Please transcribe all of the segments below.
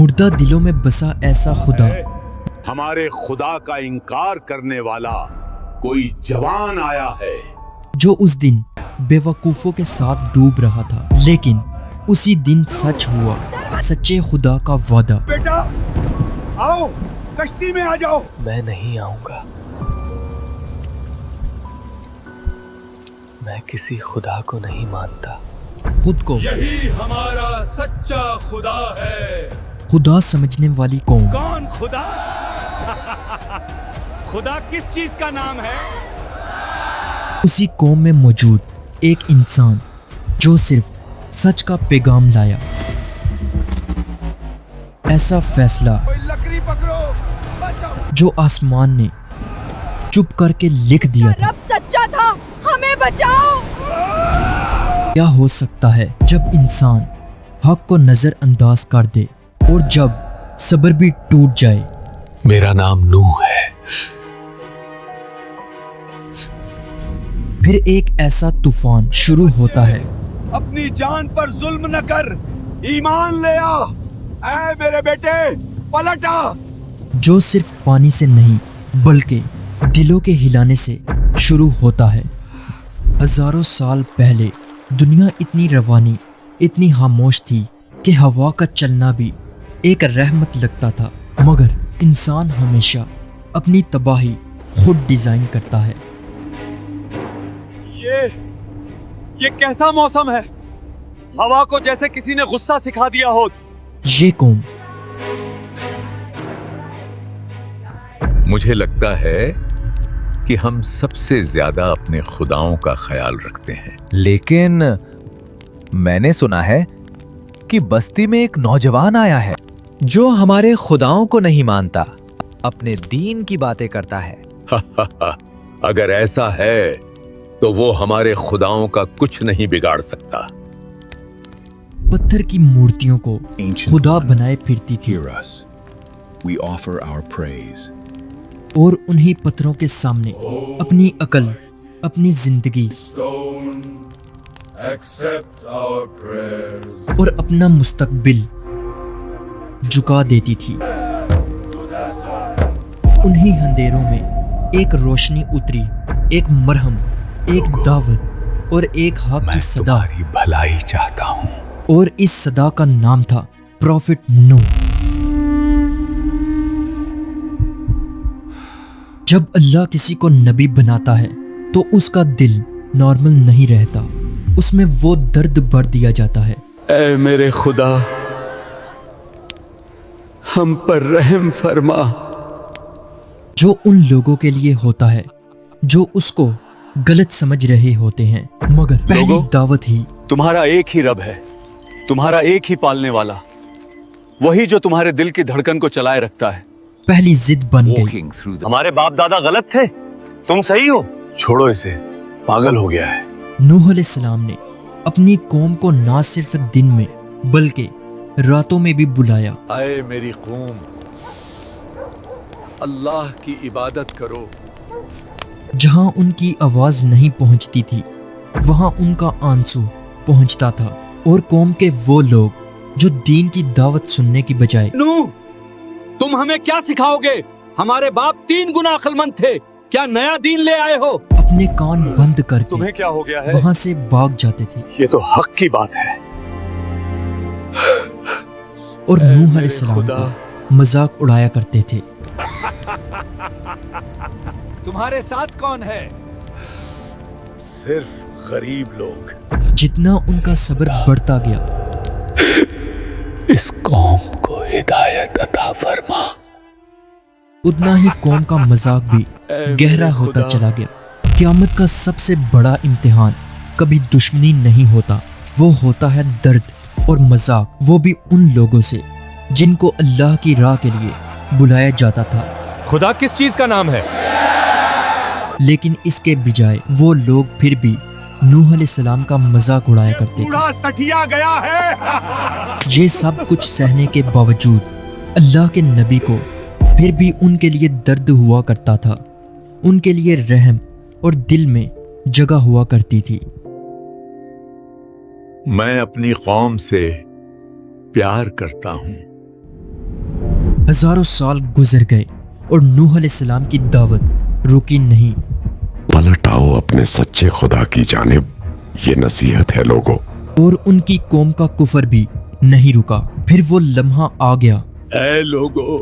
मुर्दा दिलों में बसा ऐसा खुदा, हमारे खुदा का इनकार करने वाला कोई जवान आया है जो उस दिन बेवकूफों के साथ डूब रहा था, लेकिन उसी दिन सच हुआ सच्चे खुदा का वादा। बेटा आओ कश्ती में आ जाओ। मैं नहीं आऊंगा, मैं किसी खुदा को नहीं मानता। खुद को यही हमारा सच्चा खुदा है। खुदा समझने वाली कौम। कौन खुदा? खुदा किस चीज का नाम है? उसी कौम में मौजूद एक इंसान जो सिर्फ सच का पैगाम लाया। ऐसा फैसला लकड़ी पकड़ो, बचाओ। जो आसमान ने चुप करके लिख दिया था। रब सच्चा था, हमें बचाओ। क्या हो सकता है जब इंसान हक को नजरअंदाज कर दे और जब सब्र भी टूट जाए। मेरा नाम नूह है। फिर एक ऐसा तूफान शुरू होता है। अपनी जान पर जुल्म न कर, ईमान ले आ। ऐ मेरे बेटे पलट आ। जो सिर्फ पानी से नहीं बल्कि दिलों के हिलाने से शुरू होता है। हजारों साल पहले दुनिया इतनी रवानी, इतनी खामोश थी कि हवा का चलना भी एक रहमत लगता था, मगर इंसान हमेशा अपनी तबाही खुद डिजाइन करता है। ये कैसा मौसम है? हवा को जैसे किसी ने गुस्सा सिखा दिया हो। ये कौम मुझे लगता है कि हम सबसे ज्यादा अपने खुदाओं का ख्याल रखते हैं। लेकिन मैंने सुना है कि बस्ती में एक नौजवान आया है जो हमारे खुदाओं को नहीं मानता, अपने दीन की बातें करता है। अगर ऐसा है तो वो हमारे खुदाओं का कुछ नहीं बिगाड़ सकता। पत्थर की मूर्तियों को खुदा बनाए फिरती थी We offer our praise. और उन्हीं पत्थरों के सामने अपनी अकल, अपनी जिंदगी और अपना मुस्तकबिल झुका देती थी। उन्हीं अंधेरों में एक रोशनी उतरी, एक मरहम, एक दावत और एक हक की सदा। तुम्हारी भलाई चाहता हूँ। और इस सदा का नाम था प्रॉफिट नूह। जब अल्लाह किसी को नबी बनाता है तो उसका दिल नॉर्मल नहीं रहता, उसमें वो दर्द भर दिया जाता है। ऐ मेरे खुदा, हम पर रहम फरमा। जो उन लोगों के लिए होता है जो उसको गलत समझ रहे होते हैं, मगर पहली लोगों, दावत ही तुम्हारा एक ही रब है, तुम्हारा एक ही पालने वाला, वही जो तुम्हारे दिल की धड़कन को चलाए रखता है। पहली जिद बन गई। हमारे बाप दादा गलत थे, तुम सही हो। छोड़ो इसे, पागल हो गया है। नूह अलैहिस्सलाम ने अपनी कौम को ना सिर्फ दिन में बल्कि रातों में भी बुलाया। आए मेरी कौम, अल्लाह की इबादत करो। जहां उनकी आवाज नहीं पहुंचती थी वहां उनका आंसू पहुंचता था, और कौम के वो लोग जो दीन की दावत सुनने की बजाय। नूह, तुम हमें क्या सिखाओगे? हमारे बाप 3 गुना अक्लमंद थे, क्या नया दीन ले आए हो? अपने कान बंद करके तुम्हें क्या हो गया है? वहां से भाग जाते थे। ये तो हक की बात है। और नूह अलैहिस्सलाम का मजाक उड़ाया करते थे। तुम्हारे साथ कौन है? सिर्फ गरीब लोग। जितना उनका सब्र बढ़ता गया, इस कौम को हिदायत अता फरमा। उतना ही कौम का मजाक भी गहरा होता चला गया। क़यामत का सबसे बड़ा इम्तिहान कभी दुश्मनी नहीं होता, वो होता है दर्द और मजाक, वो भी उन लोगों से जिनको अल्लाह की राह के लिए बुलाया जाता था। खुदा किस चीज का नाम है? लेकिन इसके बजाय वो लोग फिर भी नूह अलैहिस्सलाम का मजाक उड़ाया करते थे। बूढ़ा सठिया गया है। ये सब कुछ सहने के बावजूद अल्लाह के नबी को फिर भी उनके लिए दर्द हुआ करता था, उनके लिए रहम और दिल में जगह हुआ करती थी। मैं अपनी कौम से प्यार करता हूं, हजारों साल गुजर गए और नूह अलैहिस्सलाम की दावत रुकी नहीं। पलट आओ अपने सच्चे खुदा की जानिब, ये नसीहत है लोगों। और उनकी कौम का कुफर भी नहीं रुका। फिर वो लम्हा आ गया। ऐ लोगों,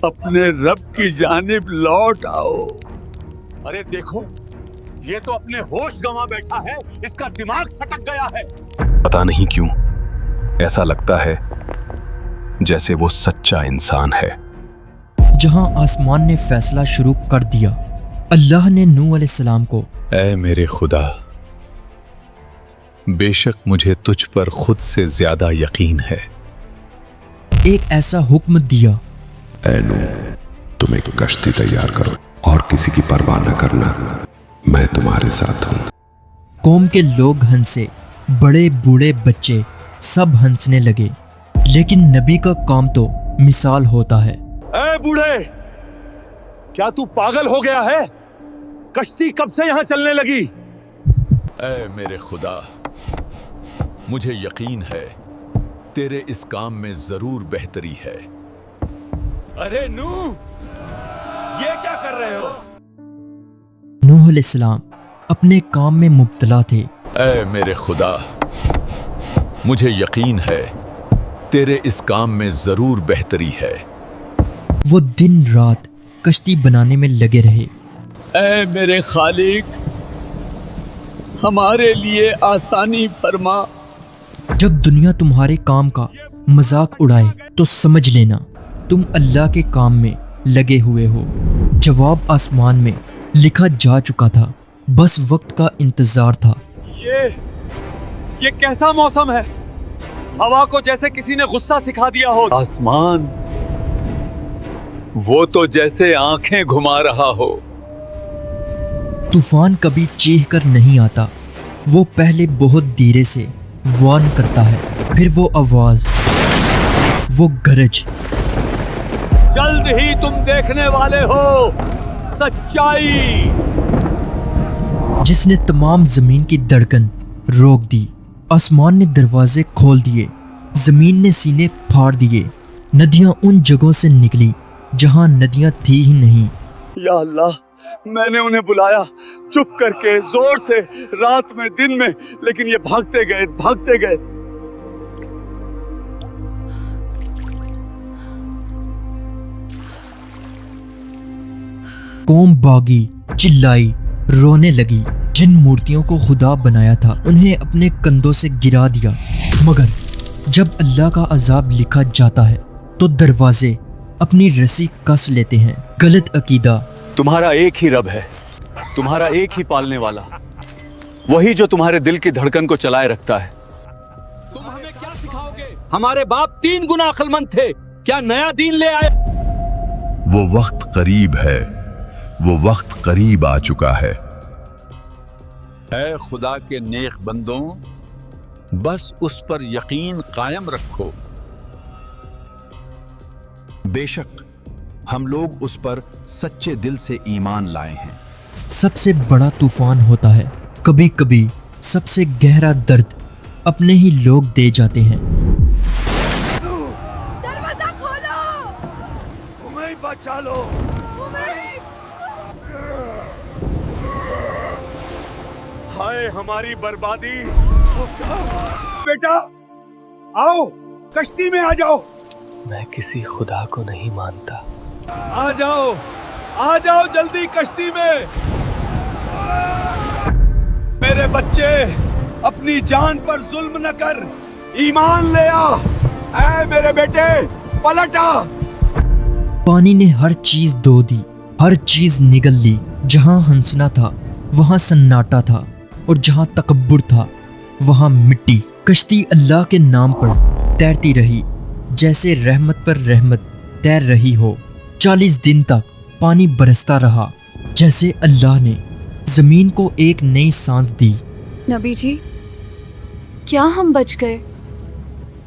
अपने रब की जानिब लौट आओ। अरे देखो, ये तो अपने होश गंवा बैठा है, इसका दिमाग सटक गया है। पता नहीं क्यों ऐसा लगता है जैसे वो सच्चा इंसान है। जहां आसमान ने फैसला शुरू कर दिया, अल्लाह ने नूह अलैहिस्सलाम को, ऐ मेरे खुदा, बेशक मुझे तुझ पर खुद से ज्यादा यकीन है। एक ऐसा हुक्म दिया, ऐ नूह, तुम एक कश्ती तैयार करो और किसी की परवाह न करना, मैं तुम्हारे साथ हूं। कौम के लोग हंसे, बड़े बूढ़े बच्चे सब हंसने लगे। लेकिन नबी का काम तो मिसाल होता है। ऐ बूढ़े, क्या तू पागल हो गया है? कश्ती कब से यहां चलने लगी? ऐ मेरे खुदा, मुझे यकीन है तेरे इस काम में जरूर बेहतरी है। अरे नूह, ये क्या कर रहे हो? नूह अलैहिस्सलाम अपने काम में मुब्तला थे। ऐ मेरे खुदा, मुझे यकीन है तेरे इस काम में जरूर बेहतरी है। वो दिन रात कश्ती बनाने में लगे रहे। ऐ मेरे खालिक, हमारे लिए आसानी फरमा। जब दुनिया तुम्हारे काम का मजाक उड़ाए तो समझ लेना तुम अल्लाह के काम में लगे हुए हो। जवाब आसमान में लिखा जा चुका था, बस वक्त का इंतजार था। ये कैसा मौसम है? हवा को जैसे किसी ने गुस्सा सिखा दिया हो। आसमान वो तो जैसे आंखें घुमा रहा हो। तूफान कभी चीख कर नहीं आता, वो पहले बहुत धीरे से वार्न करता है, फिर वो आवाज, वो गरज। जल्द ही तुम देखने वाले हो सच्चाई, जिसने तमाम जमीन की धड़कन रोक दी। आसमान ने दरवाजे खोल दिए, जमीन ने सीने फाड़ दिए। नदियां उन जगहों से निकली जहां नदियां थी ही नहीं। या अल्लाह, मैंने उन्हें बुलाया चुप करके, जोर से, रात में, दिन में, लेकिन ये भागते गए। कौम बागी, चिल्लाई, रोने लगी। जिन मूर्तियों को खुदा बनाया था उन्हें अपने कंधों से गिरा दिया। मगर जब अल्लाह का अजाब लिखा जाता है तो दरवाजे अपनी रस्सी कस लेते हैं। गलत अकीदा। तुम्हारा एक ही रब है, तुम्हारा एक ही पालने वाला, वही जो तुम्हारे दिल की धड़कन को चलाए रखता है। तुम हमें क्या सिखाओगे? हमारे बाप 3 गुना अक्लमंद थे, क्या नया दीन ले आए? वो वक्त करीब है, वो वक्त करीब आ चुका है। ऐ खुदा के नेक बंदों, बस उस पर यकीन कायम रखो। बेशक हम लोग उस पर सच्चे दिल से ईमान लाए हैं। सबसे बड़ा तूफान होता है, कभी कभी सबसे गहरा दर्द अपने ही लोग दे जाते हैं। दरवाजा खोलो, तुम्हें बचा लो। हाय हमारी बर्बादी। बेटा आओ, कश्ती में आ जाओ। मैं किसी खुदा को नहीं मानता। आ जाओ जल्दी कश्ती में। मेरे बच्चे, अपनी जान पर जुल्म न कर, ईमान ले आ। ऐ मेरे बेटे, पलट आ। पानी ने हर चीज धो दी, हर चीज निगल ली। जहां हंसना था वहां सन्नाटा था, और जहां तकब्बुर था वहां मिट्टी। कश्ती अल्लाह के नाम पर तैरती रही, जैसे रहमत पर रहमत तैर रही हो। 40 दिन तक पानी बरसता रहा, जैसे अल्लाह ने जमीन को एक नई सांस दी। नबी जी, क्या हम बच गए?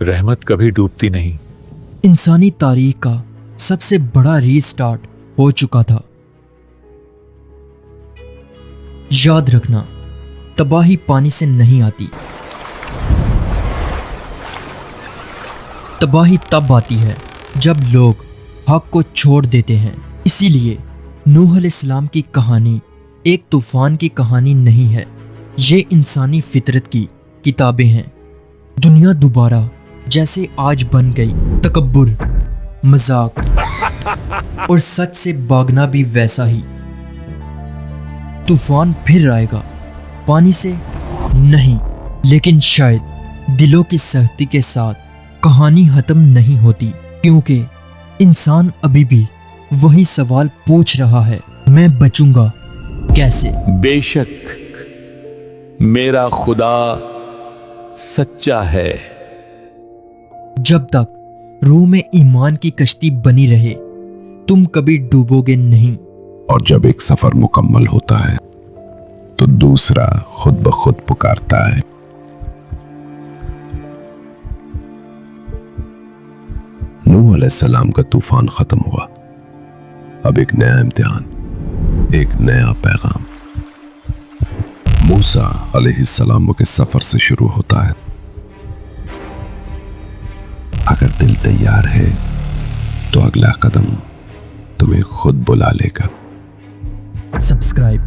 रहमत कभी डूबती नहीं। इंसानी तारीख का सबसे बड़ा रीस्टार्ट हो चुका था। याद रखना, तबाही पानी से नहीं आती। तबाही तब आती है जब लोग हक को छोड़ देते हैं। इसीलिए नूह अलैहिस्सलाम की कहानी एक तूफान की कहानी नहीं है, ये इंसानी फितरत की किताबें हैं। दुनिया दोबारा जैसे आज बन गई, तकब्बुर, मजाक और सच से भागना भी वैसा ही। तूफान फिर आएगा, पानी से नहीं, लेकिन शायद दिलों की सख्ती के साथ कहानी खत्म नहीं होती, क्योंकि इंसान अभी भी वही सवाल पूछ रहा है, मैं बचूंगा कैसे? बेशक मेरा खुदा सच्चा है। जब तक रूह में ईमान की कश्ती बनी रहे, तुम कभी डूबोगे नहीं। और जब एक सफर मुकम्मल होता है तो दूसरा खुद ब खुद पुकारता है। नूह अलैहिस्सलाम का तूफान खत्म हुआ। अब एक नया इम्तिहान, एक नया पैगाम मूसा अलैहिस्सलाम के सफर से शुरू होता है। अगर दिल तैयार है तो अगला कदम तुम्हें खुद बुला लेगा। सब्सक्राइब